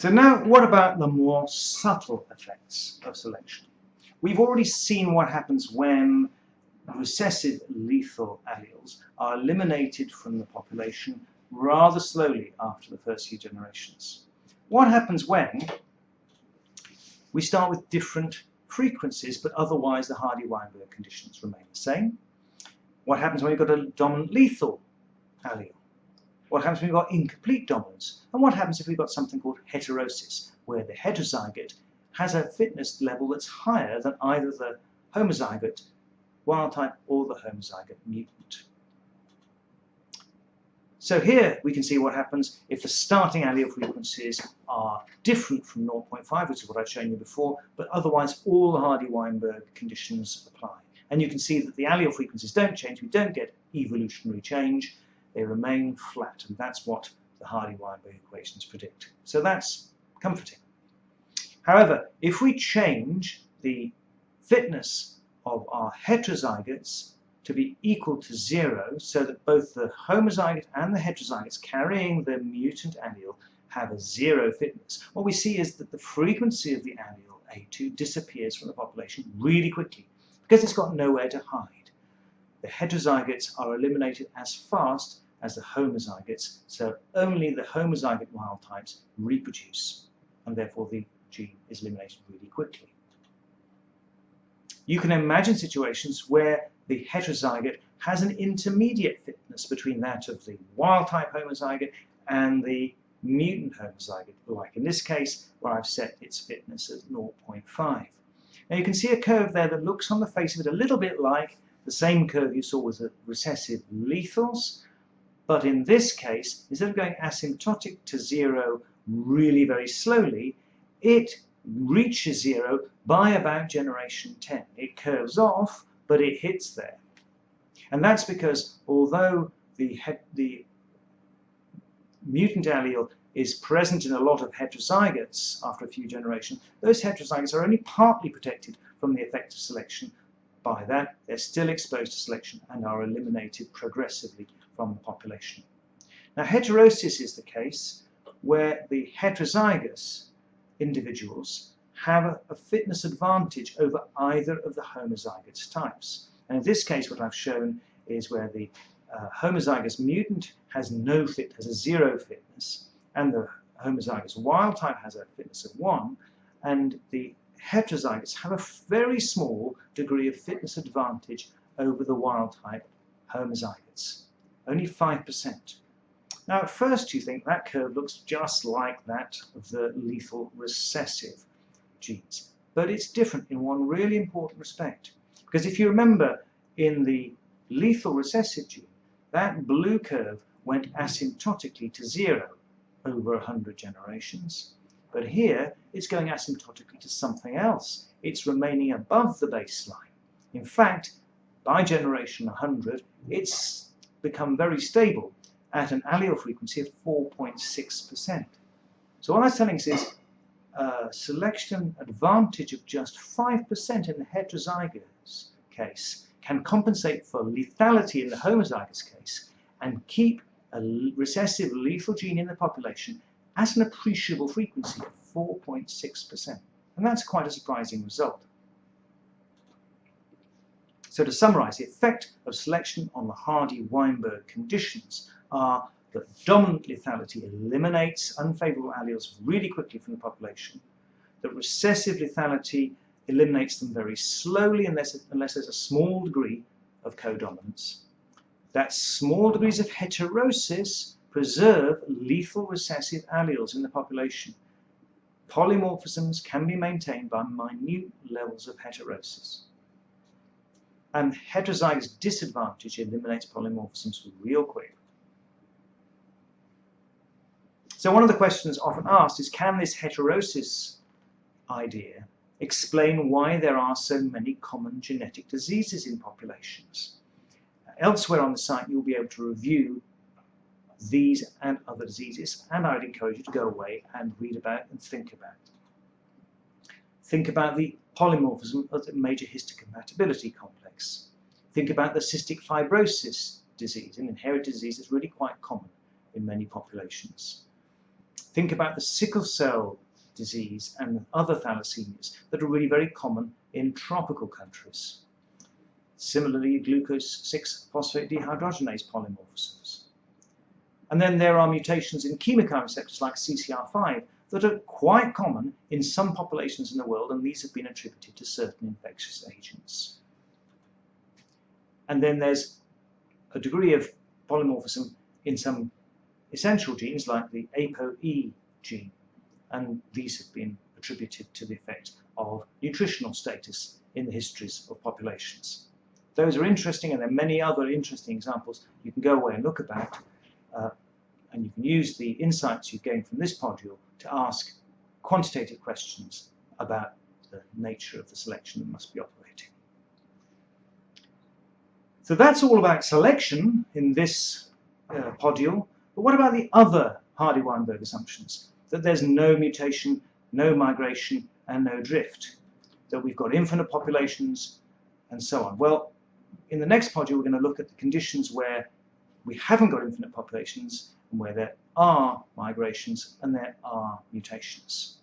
So now, what about the more subtle effects of selection? We've already seen what happens when recessive lethal alleles are eliminated from the population rather slowly after the first few generations. What happens when we start with different frequencies, but otherwise the Hardy-Weinberg conditions remain the same? What happens when we've got a dominant lethal allele? What happens when we've got incomplete dominance? And what happens if we've got something called heterosis, where the heterozygote has a fitness level that's higher than either the homozygote wild type or the homozygote mutant? So here we can see what happens if the starting allele frequencies are different from 0.5, which is what I've shown you before, but otherwise all the Hardy-Weinberg conditions apply. And you can see that the allele frequencies don't change. We don't get evolutionary change. They remain flat, and that's what the Hardy-Weinberg equations predict. So that's comforting. However, if we change the fitness of our heterozygotes to be equal to 0, so that both the homozygote and the heterozygotes carrying the mutant allele have a 0 fitness, what we see is that the frequency of the allele A2 disappears from the population really quickly because it's got nowhere to hide. The heterozygotes are eliminated as fast as the homozygotes, so only the homozygote wild types reproduce, and therefore the gene is eliminated really quickly. You can imagine situations where the heterozygote has an intermediate fitness between that of the wild type homozygote and the mutant homozygote, like in this case where I've set its fitness at 0.5. Now you can see a curve there that looks on the face of it a little bit like the same curve you saw with the recessive lethals, but in this case, instead of going asymptotic to 0 really very slowly, it reaches 0 by about generation 10. It curves off, but it hits there. And that's because although the mutant allele is present in a lot of heterozygotes after a few generations, those heterozygotes are only partly protected from the effect of selection. By that, they're still exposed to selection and are eliminated progressively from the population. Now, heterosis is the case where the heterozygous individuals have a fitness advantage over either of the homozygous types. And in this case, what I've shown is where the homozygous mutant has has a 0 fitness, and the homozygous wild type has a fitness of 1, and the heterozygotes have a very small degree of fitness advantage over the wild type homozygotes, only 5%. Now at first you think that curve looks just like that of the lethal recessive genes, but it's different in one really important respect, because if you remember in the lethal recessive gene, that blue curve went asymptotically to 0 over 100 generations. But here, it's going asymptotically to something else. It's remaining above the baseline. In fact, by generation 100, it's become very stable at an allele frequency of 4.6%. So what that's telling us is a selection advantage of just 5% in the heterozygous case can compensate for lethality in the homozygous case and keep a recessive lethal gene in the population at an appreciable frequency of 4.6%. And that's quite a surprising result. So to summarize, the effect of selection on the Hardy-Weinberg conditions are that dominant lethality eliminates unfavorable alleles really quickly from the population, that recessive lethality eliminates them very slowly unless there's a small degree of codominance, that small degrees of heterosis preserve lethal recessive alleles in the population. Polymorphisms can be maintained by minute levels of heterosis. And heterozygous disadvantage eliminates polymorphisms real quick. So one of the questions often asked is, can this heterosis idea explain why there are so many common genetic diseases in populations? Elsewhere on the site, you'll be able to review these and other diseases, and I would encourage you to go away and read about and think about. Think about the polymorphism of the major histocompatibility complex. Think about the cystic fibrosis disease, an inherited disease that's really quite common in many populations. Think about the sickle cell disease and other thalassemias that are really very common in tropical countries. Similarly, glucose 6-phosphate dehydrogenase polymorphisms. And then there are mutations in chemokine receptors like CCR5 that are quite common in some populations in the world, and these have been attributed to certain infectious agents. And then there's a degree of polymorphism in some essential genes like the ApoE gene, and these have been attributed to the effect of nutritional status in the histories of populations. Those are interesting, and there are many other interesting examples you can go away and look about, and you can use the insights you've gained from this module to ask quantitative questions about the nature of the selection that must be operating. So that's all about selection in this module, but what about the other Hardy-Weinberg assumptions? That there's no mutation, no migration, and no drift, that we've got infinite populations, and so on. Well, in the next module, we're going to look at the conditions where we haven't got infinite populations and where there are migrations and there are mutations.